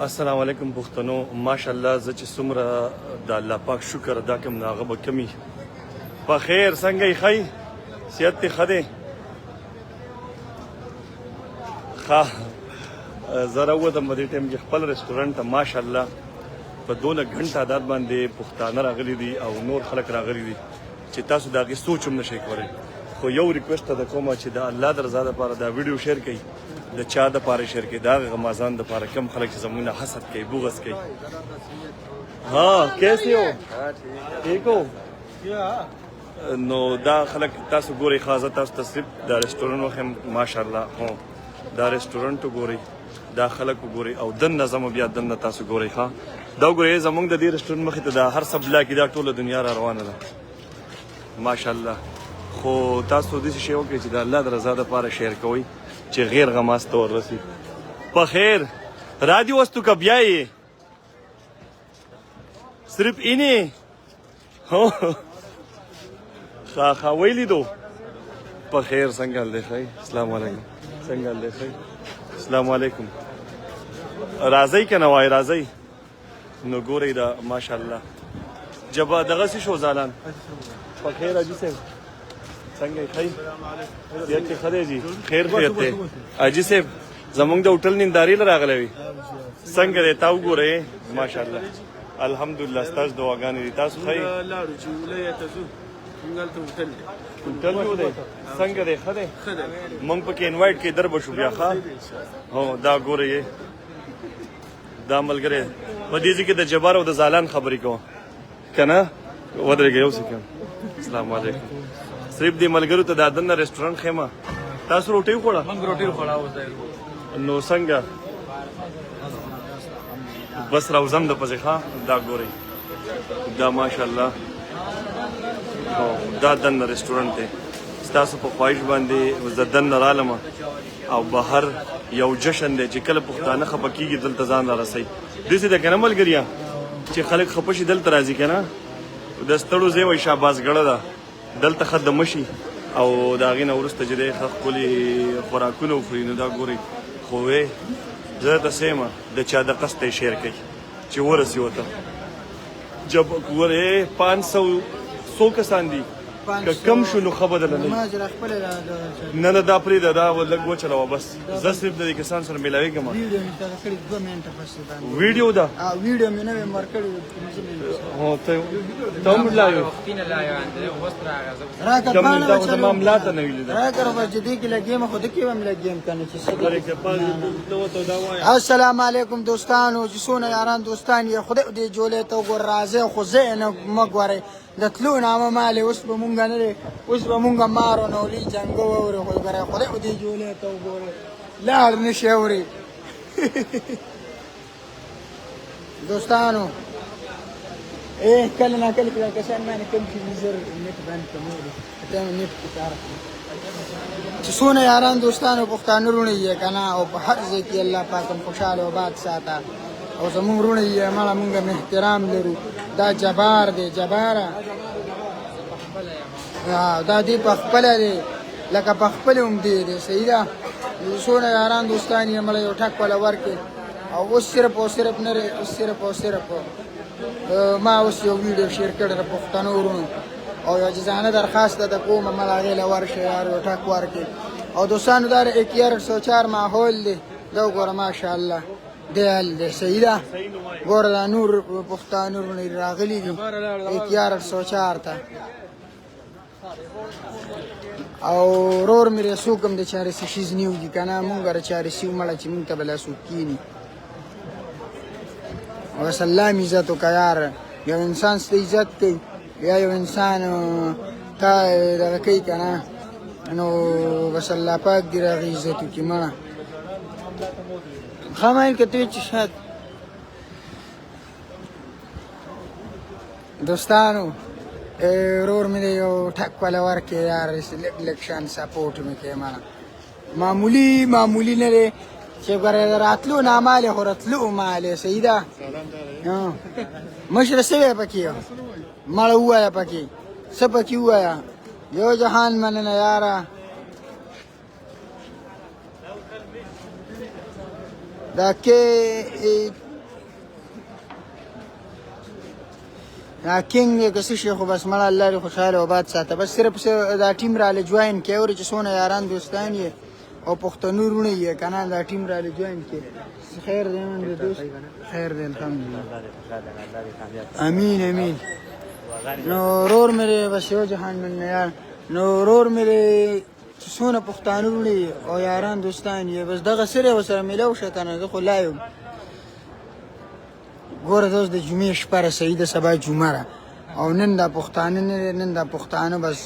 السلام علیکم پښتنو ماشاءالله زه چې څومره د الله پاک شکر ادا کوم نو هغه به کمی په خیر څنګه یې ښه صحت دې ښه دی ښه زه راووتم په دې ټایم کې خپل رسټورنټ ته ماشاءالله په 12 غنټه تعداد باندې پښتانه راغلي دي او نور خلک راغلي دي چې تاسو د هغې سوچ هم نشئ کولی خو یو ریکویسټ ته کومه چې د الله د رضا دپاره دا ویډیو شیر کړئ د چا دپاره شیر کړئ د هغه غمازان دپاره کم خلک چې زموږ نه حسد کوي بغض کوي ها کیسے ہو ٹھیک ہو نو دا خلک تاسو ګورئ ښه زه تاسو ته صرف دا رسټورنټ وښیم ماشاءالله هو دا رسټورنټ وګورئ دا خلک وګورئ او دننه زمو بیا دننه تاسو ګورئ ښه دا وګورئ زموږ د دې رسټورنټ مخې ته دا هر څه بلاک دا ټوله دنیا را روانه ده ماشاءالله خو تاسو داسې شی وکړئ چې د الله د رضا دپاره شیر کوئ چې غیر غماز ته وررسي په خیر رادی وستو کا بیا یې صرف اینې ښه ویلی دو په خیر څنګه حال دی ښه السلام علیکم څنګه حال دی ښه السلام علیکم راځئ که نه وایي راځئ نو ګورئ دا ماشاءالله جبا دغسې شو زالان په خیر حاجي صاحب څنګه یې ښه صحت کې ښه دی جي خیر خیریت دی حاجي صاحب زموږ د هوټل نیندارې له راغلی وي څنګه دی تا وګورئ ماشاءالله الحمدلله ستاسو دعاګانې دي تاسو ښه هوټل جو دی څنګه دی ښه دی موږ پکې انوایټ کې در به شو بیا ښه هو دا ګورئ دا ملګری په دې ځای کې د جبار او د زالان خبرې کوم که نه ودرېږه یو سکند السلام علیکم صرف دې ملګرو ته دا دننه رسټورنټ ښیمه تاسو روټۍ وخوړه موږ روټۍ وخوړه نو څنګه بس راوځم د پسې ښه دا ګورئ دا ماشاءالله دا دننه رسټورنټ دی ستاسو په خواهش باندې زه دننه رالمه او بهر یو جشن دی چې کله پښتانه خفه کېږي دلته ځان را رسوي داسې ده که نه ملګریا چې خلک خفه شي دلته راځي که نه د ستړو ځای وایي شاباسګړه ده دلته ښه دمه شي او د هغې نه وروسته چې دی ښه ښکلي خوراکونه وخوري نو دا ګورئ خو زه درته سیمه د چا د قصد ته یې شیر کوي چې ورسي ورته جب ګورې 500 څو کسان دي که کم شو نو ښه بدله نه نه نه دا پرېږده دا لږ وچلوه بس زه صرف د دې کسان سره میلاوېږم ویډیو ده ته هم لاوې زما ملا ته نه وي السلام علیکم دوستانو چې څونه یاران دوستان یې خدای دې جولې ته وګور راځئ خو زه یې نه مه ګورئ د تلو نامه مالې اوس به مونږ نه دی اوس به مونږ مار و نولي جنګه واورې خو ګورئ خدای دې جولې ته وګورئ لاړ نه شي اورې دوستانو کله نه کله کله کسان باندې کوم چې زر نت باندې کومولي ته نت کې کار چې څونه یاران دوستانو پښتانه وروڼه یې که نه او په هر ځای کې الله پاک هم خوشحاله او باد ساته او زمونږ وروڼه یې مړه مونږ هم احترام لرو دا جبار دی جباره دا دی په خپله دی لکه په خپله هم دی صحیح ده څونه یاران دوستان یې مړه یو ټک والا ورکړي او اوس صرف او صرف نه دی اوس صرف او صرف ما اوس یو ویډیو شیر کړی د پښتنو وروڼو او یو جزانه درخواست ده کومه مړه هغې له ورشه یار یو ټک ورکړي او دوستانو دا د 1804 ماحول دی دا وګوره ماشاءالله دی حل دی صحیح ده ګوره دا نور پښتانه وروڼه راغلي دي 1804 ته او رور مې څوک هم د چارسي شیز نیو دي که نه مونږ را چارسي ومړه چې مونږ ته به لاسوک کښېني بس الله مې عزت وکړه یار یو انسان ستا عزت کوي یا یو انسان تا دغه کوي که نه نو بس الله پاک دې د هغې عزت وکړي مړه ښه مایل که ته چې شاید دوستانو ورور مې دی یو ټک والا ورکړې یار لږ لږ شان سپورټ مې کوي مړه معمولي نه دی چې ګوره د راتلو نامالې خو راتلو مالې صحیح ده مشره سوی پکې مړه ووایه پکې څه پکې ووایه یو جهان مننه یاره دا کې کینګ دی که څه شي خو بس مړه الله دې خوشحاله وباد ساته بس صرف دا ټیم راله جوین کړې اورې چې څونه یاران دوستان یې او پښتنو وروڼه یې که نه دا ټیم راله جوین کړې خیر دی من د دوست خیر دی الحمدلله امین امین نو ورور مې دی بس یو جهان من نه یار نو ورور مې دی چې څونه پښتانه وروڼه یې او یاران دوستان یې بس دغه سره ورسره میلاو شه که نه زه خو لا یم ګوره دا اوس د جمعې شپه رسوي د سبا جمعه ده او نن دا پښتانه نه دی نن دا پښتانه بس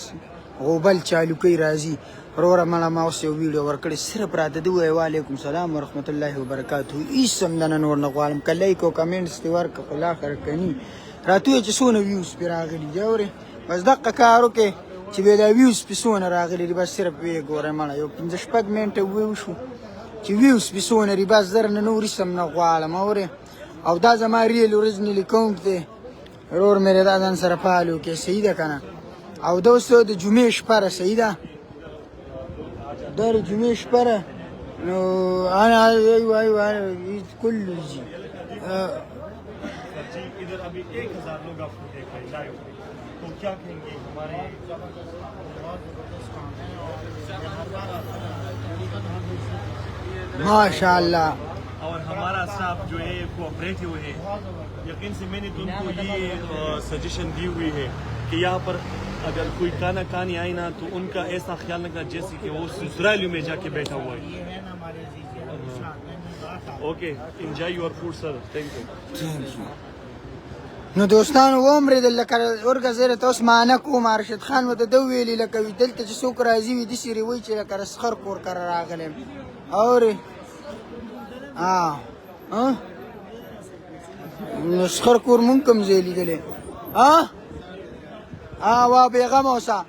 غوبل چالو کوي راځي وروره مړه ما اوس یو ویډیو ورکړې صرف راته دې ووایه وعلیکم سلام ورحمت الله وبرکاتو هېڅ هم دنه نور نه غواړم که لایک او کمنټس دې ورکړه خو لا خیر کني راته ووایه چې څونه ویوز پرې راغلي دي اورې بس دقه کار وکړې چې بیا دا ویوز پرې څونه راغلي دي بس صرف ویې ګوره مړه یو 5 شپږ منټه وشو چې ویوز پرې څونه دي بس در نه نور هېڅ هم نه غواړم اورې او دا زما ریل اوریجنل اکاونټ دی ورور مې دا ځان سره فعال وکړې صحیح ده که نه او دا اوس د جمعې شپه ده صحیح ده دا د جمعې شپه ده نو انا ایوه ایوه کلو جی ادھر ابھی 1000 لوگ آپ کو دیکھ رہے ہیں لائیو تو کیا کہیں گے ہمارے ماشاء اللہ اور ہمارا اسٹاف جو ہے کوآپریٹو ہے یقین سے میں نے تم کو یہ سجیشن دی ہوئی ہے کہ یہاں پر اگر کوئی کانا کانی آئے نا تو ان کا ایسا خیال نہ کر جیسے کہ وہ سسرالیوں میں جا کے بیٹھا ہوا ہے اوکے انجوائے یور فوڈ سر تھینک یو نو دوستانو ومرېدل لکه ورګه زه درته اوس معنا کوم ارشد خان ورته ده ویلي لکه دلته چې څوک راځي وي داسې روی چې لکه رسخر کور کره راغلی یم اورې نو سخر کور مونږ کوم ځای لیدلی وا بېغمه اوسه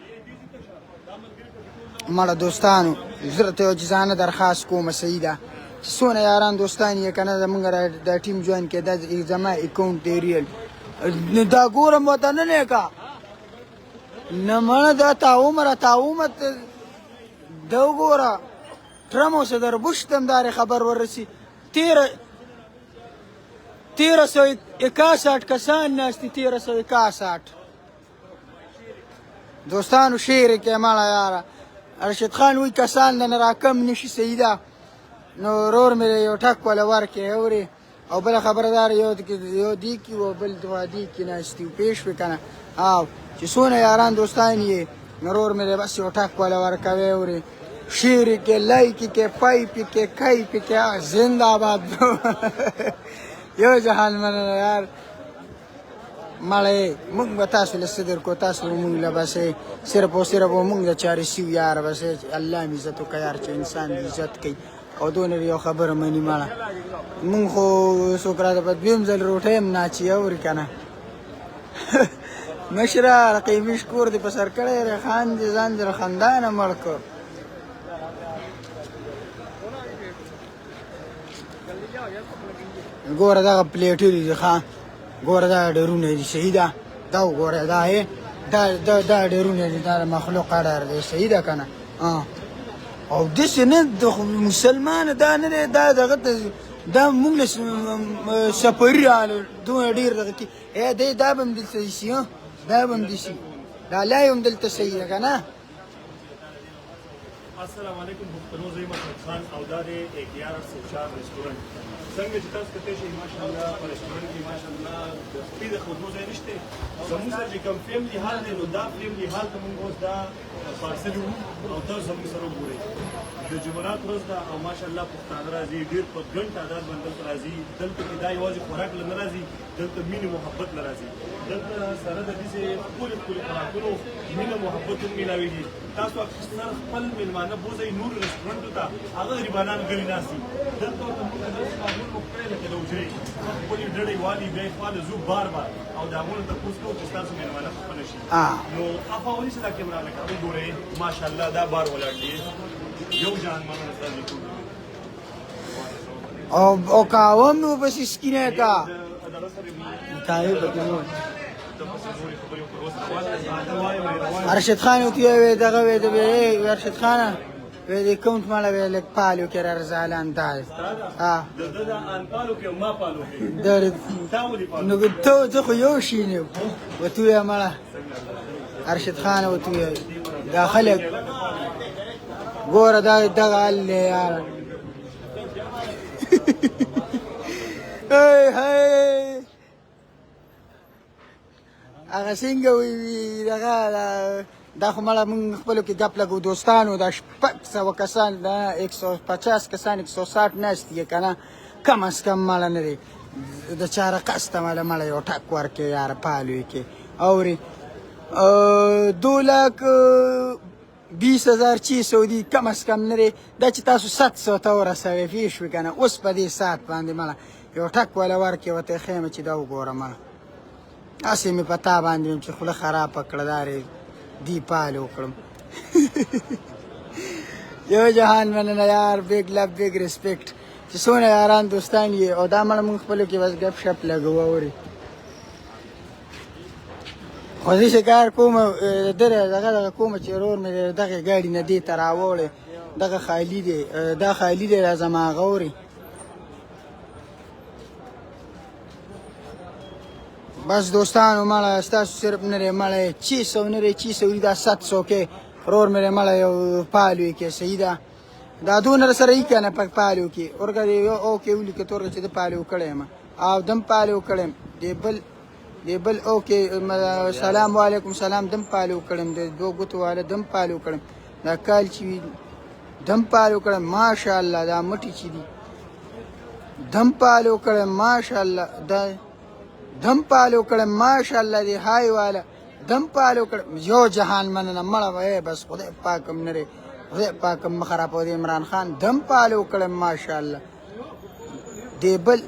مړه دوستانو زه درته یو جزانه درخواست کومه صحیح ده چې څونه یاران دوستان یې که نه زمونږ دا ټیم جوین کړې دا زما اکاونټ دی ریل دا ګورم ورته نه نیکه نه مړه دا تا عمره دا وګوره ټرم او صدر بش ته هم دارې خبر وررسي 1361 کسان ناست دي 1361 دوستانو شعر یې کوې مړه یاره ارشد خان وایي کسان دنه راکم نشي صحیح ده نو ورور مې یو ټک وله ورکړې اورې او بله خبره دار یو دی کې و بل دوا دی کې ناستي پېښ شوې که نه او چې څونه یاران دوستان یې ورور مې بس یو ټک وله ورکوې اورې شعر یې کې لایک یې کې پایپ یې کې کیپ یې کې زنده آباد یو جهان مننه یار مړی موږ به تاسو له څه درکړو تاسو به موږ له بسې صرف او صرف به موږ د چارې سیو یاره بسې الله مې عزت وکړه یار چې انسان دې عزت کوي او دونه یو خبره مني مړه مونږ خو څوک راته په دویم ځل روټۍ هم ناچي اورې که نه مشره رقیبي شکور دې په سر کړی ریحان دې ځان دې له خندانه مړ کړ ګوره دغه پلیټونه دي ښه ګوره دا ډرونه دي صحیح ده دا وګوره دا یې دا ډرونه دي دا د مخلوق ډر دی صحیح ده که نه او داسې نه د مسلمان دا نه دی دا دغه ته دا مونږ له سفري راغلو دونه ډېر دغه کې دی دا به هم دلته شي دا به هم دي شي دا لای هم دلته صحیح ده که نه السلام علیکم پښتنو زه یم احمد خان او دا دی 1104 رستورانټ څنګه چې تاسو کتلی شئ ماشاءالله په رستورانټ کې ماشاءالله د سپي د ښودو ځای نشته زموږ سره چې کوم فیملي هال دی نو دا فیملي هال ته مونږ اوس دا پارسل وو او تاسو زموږ سره وګورئ د جمعرات ورځ ده او ماشاءالله پښتانه راځي ډېر په ګڼ تعداد باندې دلته راځي دلته کې دا یوازې خوراک له نه راځي دلته مینې محبت له راځي دلته سره د داسې ښکلي ښکلي خوراکونو مینه محبت هم میلاویږي تاسو اکثر خپل میلمانه بوځئ نور رستورانټو ته هغه غریبانان غلي ناست دي دلته ورته موږ داسې معمول وکړی لکه د حجرې خپلې ډډۍ والي بیا یې خواله ځو بار بار او د هغوی نه تپوس کوو چې ستاسو میلمانه خفه نه شي نو افاولي سره کیمرا لکه وګورئ ماشاءالله دا بار ولاړ دی یو جان مننه ستاسو او قهوه مې ورپسې سکینه که قهوې پکې مو ارشد خان ورته ووایې دغه وی ارشد خانه وی د اکاونټ مړه وی لږ پالو کې را رضالان دا دی د ان پالو کې ما پالو کې در تا ولې پالو نو ته زه خو یو شي نه وته یې مړه ارشد خان وته یې دا خلک ګوره دا دغه حل دی یاره هی هغه څنګه وي دغه دا خو مړه موږ خپلو کې ګپ لګو دوستانو دا 600 کسان دا 150 کسان 160 ناست یې که نه کم از کم مړه نه دی د چا رقص ته مړه یو ټک ورکې یاره پالو یې کې اورې 2,20,000 چې سعودي کم از کم نه دی دا چې تاسو 700 ته ورسوئ پوه شوې که نه اوس په دې ساعت باندې مړه یو ټک والا ورکې ورته ښیم چې دا وګوره مړه هسې مې په تا باندې ویم چې خوله خرابه کړه دا دی پال وکړم یو جهان مننه یار بیګ لف بیګ ریسپیکټ چې څونه یاران دوستان یې او دا مړه مونږ خپلو کې بس ګپ شپ لګو اورې خو زه چې کار کوم دغه کومه چې ورور مې دغې ګاډي نه دې ته راوړی دغه خالي دی دا خالي دی دا زما هغه اورې بس دوستانو مړه ستاسو صرف نه دی مړه 600 نه دی 600 دا 700 کې ورور مې مړه یو پالو کې صحیح ده دا دونه سره یې که نه په پالو کې ورګه دی او کې ولیکه تورګه چې د پالو کړی یم او دم پالو کړم دی بل اوکې سلام علیکم سلام دم پالو کړم د دوه ګوتو والا دم پالو کړم دا کال چې دم پالو کړم ماشاءالله دا مټي چې دي دم پالو کړم ماشاءالله دا دم پالو کړم ماشاءالله دی هاي والا دم پالو کړم یو جهان مننه مړه وای بس خدای پاکم نری خدای پاکم مخرب دی عمران خان دم پالو کړم ماشاءالله دی بل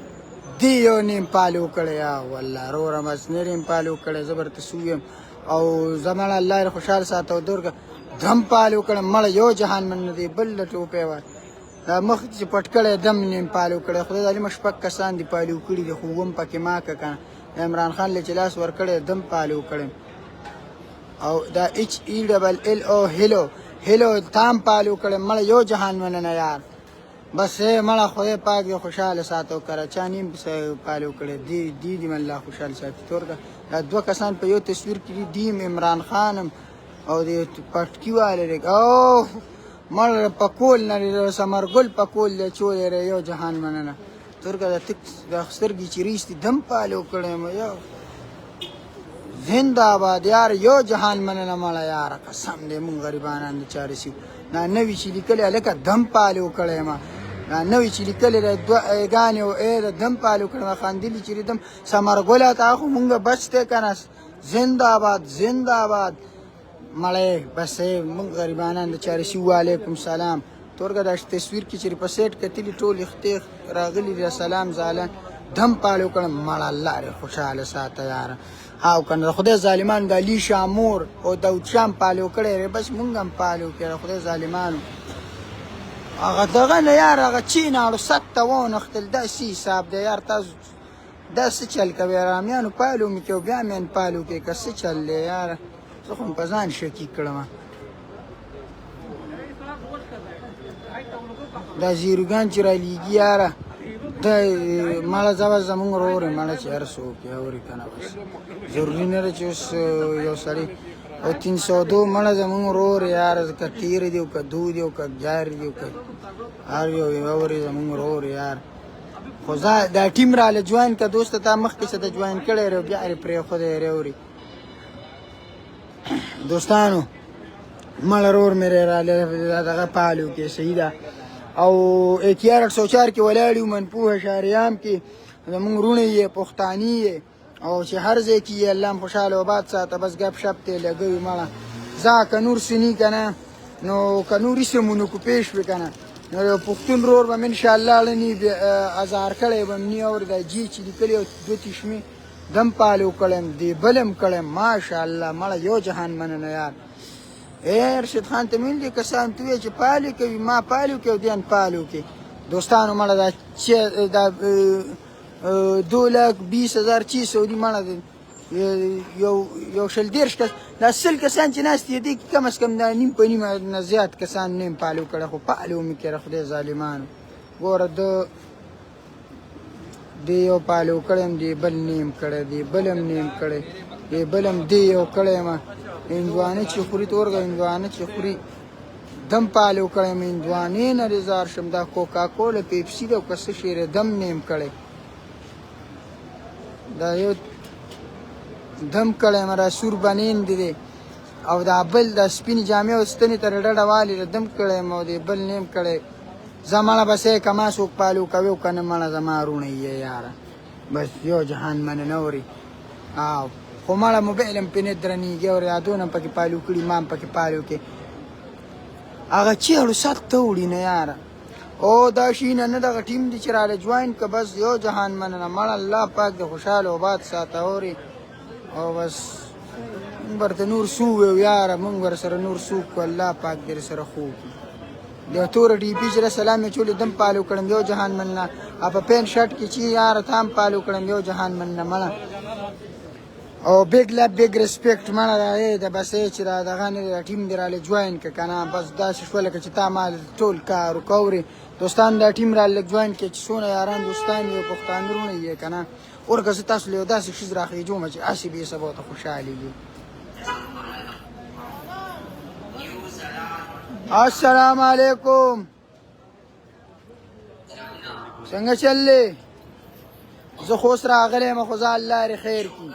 دی یو نیم پالو کړی یا والله روره مس نریم پالو کړی زبرته سویم او زمان الله خوشحال ساتو درګه دم پالو کړم مړه یو جهان مننه دی بل ټوپې وای دا مخ چې پټ کړی دم نیم پالو کړی خدای دې مشپک کسان دی پالو کړي دی خو هم پکې ما کنه عمران خان له چلاس ور کړی دم پالو کړم او دا ایچ ای ډبل ال او هلو تام پالو کړم مړه یو جهان مننه یار بس مړه خدای پاک دې خوشاله ساتو کرا چا نیم پالو کړی دی الله خوشاله ساتي تورګه دا دوه کسان په یو تصویر کې دیم عمران خانم او دې پټکی والے او مړه پکول نه سمرګل پکول چولې یو جهان مننه تورګه د تک د سترګې چې ریشتي دم پالو کړم یو زنده‌باد یار یو جهان مننه مړه یار قسم دې مونږ غریبانان د چارې سیو دا نوی چې لیکلی لکه دم پالو کړی ما دا نوی چې لیکلی دی دوه ګانې او د دم پالو کړی خاندلي چې دم ثمرګله ته خو مونږ بچ دی که نه زنده‌باد مړی بس مونږ غریبانان د چارې سیو وعلیکم سلام تورګه دا تصویر کې چې په سیټ کتلي ټول اختیخ راغلي دی سلام زالن دم پالو کړم مړه الله دې خوشحاله ساته یاره او کنه خدای ظالمان د علی شامور او داود شام پالو کړی بس مونږ هم پالو کړی خدای ظالمانو هغه دغه نه یار هغه چیناړو ست ته ونښتل داسې حساب دی یار تاسو دا څه چل کوې رامیانو پالو مې کې او بیا مې پالو کې که څه چل دی یاره زه خو په ځان شکي کړم دا زیروګان چې رالیږي یاره دا مړه زبه زمونږ ورور یې مړه چې هر څوک یې اوري که نه بس ضروري نه ده چې اوس یو سړی او 302 مړه زمونږ ورور یاره که تیر دی او که دو دی او که جار دی او که هر یو یې اوري زمونږ ورور یار خو دا ټیم راله جوین که دوسته تا مخکې څه ته جوین کړی ری بیا یې پرېښودی ری اوري دوستانو مړه ورور مې راله دغه پالو کې صحیح ده او 1804 کې ولاړ یو منپوهه شهریام کې زمونږ وروڼه یې پښتاني یې او چې هر ځای کې یې الله خوشحاله وباد ساته بس ګپ شپ ته لګوي مړه ځه که نور سني که نه نو که نور اسمونو کو پېښ وي که نه نو یو پښتون ورور به م انشاءالله اړني ازار کړی به م ني اور دا جي چې لیکلي او دوه تشمې دم پالو کړم دی بلم کړم ماشاءالله مړه یو جهان مننه یار ارشد خان ته مين دي کسان توی چې پالو کوي ما پالو کوي دین پالو کوي دوستانو مړه دا 2,20,000 چې سعودي مړه یو شل دېرش کس دا سل کسان چې ناست دي دې کې کم از کم دا نیم په نیمه نه زیات کسان نیم پالو کړی خو پالو مې کړی خدای ظالمانو ګوره دې یو پالو کړی یم دې بل نیم کړی دې بل هم نیم کړی دې بل هم دې یو کړی یم هندوانه چې خوري ته ورغه هندوانه چې خوري دم پالو کړی یم هندوانې نه رضار شم دا کوکا کولا پیپسي ده او که څه شی دم نیم کړی دا یو دم کړی یم را سور بنین دی او دا بل د سپینې جامې او ستنې ته ډډه والې دم کړی یم او دې بل نیم کړی زمانه بس کما څوک پالو کوي او که نه مړه زما روڼه یې یاره بس یو جهان منه نه اوري او خو مړه موبایل هم پې نه درنېږي او یادونه هم پکې پالو کړي ما هم پکې پالو کې هغه چیړو سخته وړي نه یاره او دا شي نه دغه ټیم دی چې راله جوین که بس یو جهان مننه مړه الله پاک د خوشحاله آباد ساته اوري او بس موږ ورته نور سو ویو یاره موږ ورسره نور سو کړو الله پاک دې سره خوب د توره ډي پي چې سلام یې چولې دم پالو کړم یو جهان مننه په پین شرټ کې چې یاره تا هم پالو کړم یو جهان مننه مړه او بیگ لب بیگ ریسپیکټ مړه دا د بس چې دا دغه نه ټیم دی راله جوین که که نه بس داسې شوله که چې تا ما ټول کار وکورې دوستان دا ټیم راله جوین کې چې څونه یاران دوستان یو پښتانه وروڼه یې که نه ورکه زه تاسو له یو داسې ښځې راخېجومه چې هسې به یې سبا ته خوشحالېږي السلام علیکم څنګه چل دی زه خو اوس راغلی یم خو زه الله لرې خیر کړي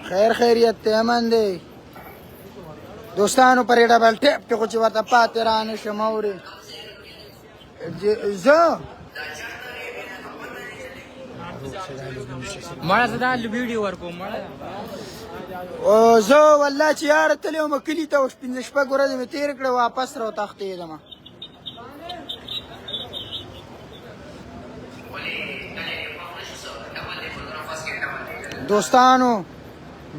خیر خیریت دی امن دی دوستانو پرې ډبل ټیپ کې خو چې ورته پاتې را نه شم اورې زه مړه زه دا ویډیو ورکوم مړه زه والله چې یاره تللی وم کلي ته اوس پنځه شپږ ورځې مې تېرې کړې واپس را وتښتېدم دوستانو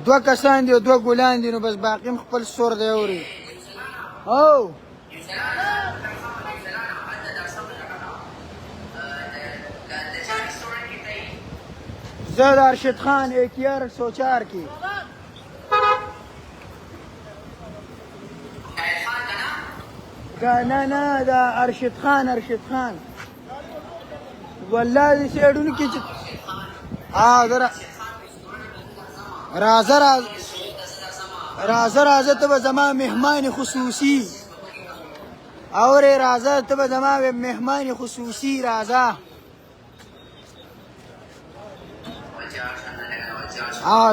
دوه کسان دي او دوه ګلان دي نو بس باقي هم خپل سور دی اوري او زه د ارشد خان ایکیار 104 کې نه دا ارشد خان والله دې سیډونو کې چې راځه ته به زما مهمان خصوصي اورې راځه ته به زما مهمان خصوصي راځه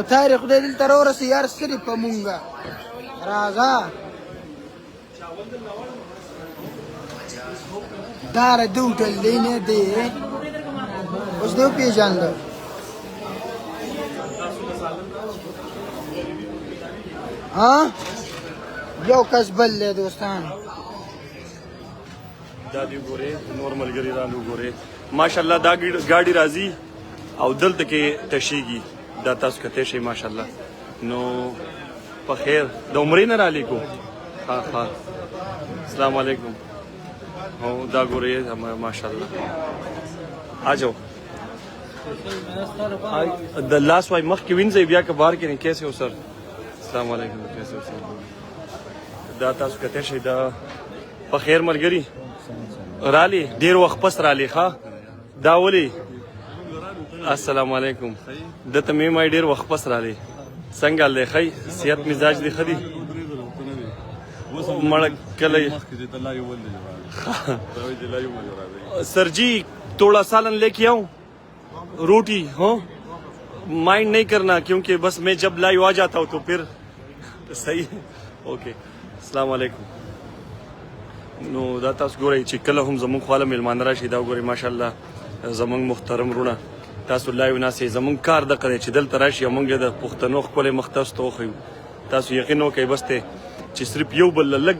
تاریخ خدای دلته راورسې یار ستړي په مونږه راځه دا د هوټل دی نه دی اوس دې وپېژانده یو کس بل دی دوستان دا دی ګورې نور ملګري رالو ګورې ماشاءالله دا ګاډي راځي او دلته کې تشیږي دا تاسو کته شي ماشاءالله نو په خیر د عمرې نه را لیکو ها السلام علیکم او دا ګورې ماشاءالله آجو د لاس وای مخ کې وینځي بیا که بار کې نه کیسه وسر السلام علیکم کیسه وسر دا تاسو کته شي دا په خیر ملګری رالی ډیر وخت پس رالی ښا دا ولی السلام علیکم د ته مې ما ډیر وخت پس رالی څنګه لې خی صحت مزاج دی خدي مړ کله सर जी थोड़ा सालन लेके आऊं रोटी हो माइंड नहीं करना क्योंकि बस मैं जब लाइव आ जाता हूँ तो फिर सही है ओके अस्सलाम वालेकुम नो دا تاسو ګورئ چې کله هم زمونږ خواله میلمانه راشي دا ګورئ ماشاءالله زمونږ محترم رونه تاسو لایو ناسئ زمونږ کار دغه دی چې دلته راشي او موږ د پښتنو ښکلی مخ تاسو ته وښیو تاسو یقین وکئ بس دی چې صرف یو بل لږ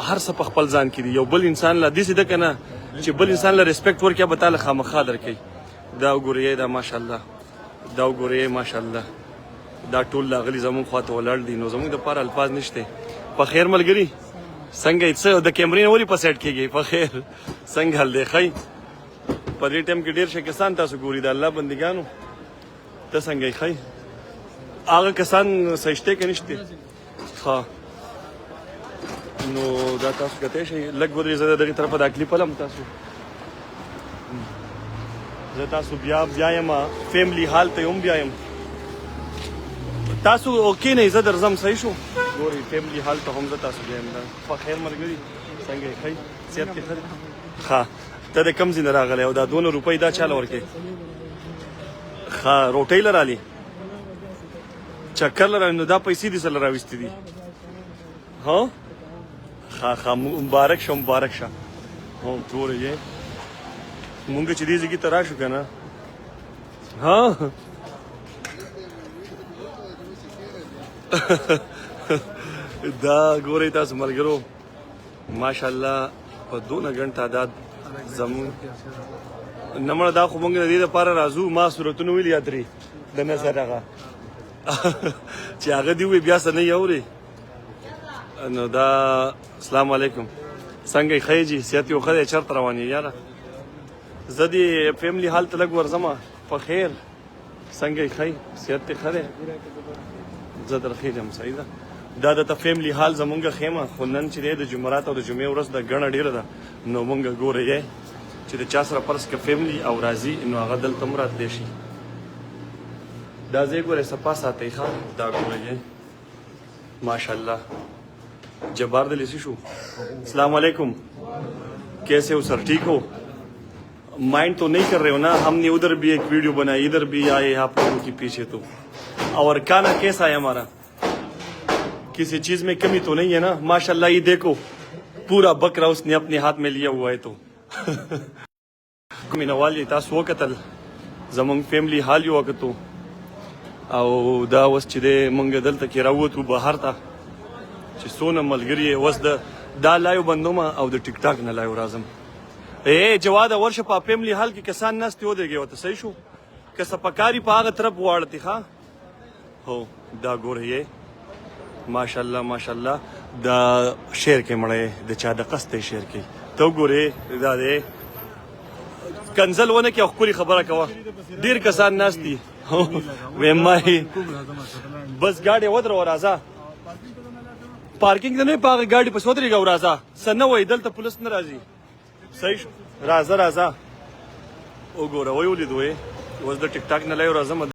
هر څه په خپل ځان کې دي یو بل انسان له داسې ده که نه چې بل انسان له ریسپیکټ ورکړي به تا له خامخا درکوي دا وګورئ دا ماشاءالله دا وګورئ ماشاءالله دا ټول لاغلي زمونږ خواته ولاړ دي نو زمونږ دپاره الفاظ نشته په خیر ملګري څنګه څه د کیمرې نه ولې په سایډ کېږي په خیر څنګه حل دی ښی په دې ټایم کې ډېر ښه کسان تاسو ګوري د الله بندګانو ته څنګه یې ښه هغه کسان سجدې کې نشته ښه نو دا تاسو کته شي لږ ودرې زه دغه طرفه د کلیپ لم تاسو زه تاسو بیا یم فیملی حال ته هم بیا یم تاسو اوکې نه زه درځم صحیح شو ګوري فیملی حال ته هم زه تاسو بیا یم په خیر ملګري څنګه یې ښه صحت کې ښه ښه ته د کم ځای نه راغلی او دا 2 روپۍ دا چاله ورکې ښه روټۍ لرالې چکر لرالې نو دا پیسې دې سره راوستې دي ها ښه مبارک شه مبارک شه هو ګورې یې مونږ چې دې ځای کې ته راشو که نه ها دا ګورئ تاسو ملګرو ماشاءالله په 2 غنټه تعداد زمون نمړه دا خو مونږ د دې لپاره راځو ما صورتونه ویل یا درې د نظر هغه چې هغه دی وی بیا څه نه یوري نو دا السلام علیکم څنګه یې ښه جي صحت یو ښه دی چېرته روان یې یاره زه دې فیملی حال ته لږ ورځمه په خیر څنګه یې ښه صحت دې ښه دی زه درخیل یم صحیح ده دا د فیملی حال زمونږ خیمه خو نن چې دی د جمعرات او د جمعې ورځ د ګڼه ډېره ده نو مونږ ګوره یې چې د چا سره فرض که فیملی او راځي نو هغه دلته هم راتلی شي دا ځای ګوره صفا ساتئ ښه دا ګوره یې ماشاءالله جبار دل اسی شو السلام علیکم کیسے ہو سر ٹھیک ہو مائنڈ تو نہیں کر رہے ہو نا ہم نے ادھر بھی ایک ویڈیو بنائی ادھر بھی آئے آپ لوگوں کے پیچھے تو اور کھانا کیسا ہے ہمارا کسی چیز میں کمی تو نہیں ہے نا ماشاءاللہ یہ دیکھو پورا بکرا اس نے اپنے ہاتھ میں لیا ہوا ہے تو مینوال تاسو وکتل زمونږ فیملی حال یو وکتو او دا اوس چې دی مونږ دلته کې راووتو بهر ته چې څونه ملګري یې اوس دا لایو بندومه او د ټیک ټاک نه لایو راځم جواده ورشه په فیملی حال کې کسان ناستې ودرېږي ورته صحیح شو که څه پکاري په هغه طرف واړتې ښه هو دا ګوره یې ماشاءالله ماشاءالله دا شعر کې مړی د چا د قصد دی شعر کې ته وګورې دا دی کنزل ونه کې او ښکلې خبره کوه ډېر کسان ناست دي ویم مای بس ګاډی ودروه راځه پارکینګ ته نه وي په هغه ګاډي پسې ودرېږه او راځه څه نه وایي دلته پولیس نه راځي صحیح شو راځه راځه وګوره ویې ولیدو اوس د ټیک ټاک نه لایو راځم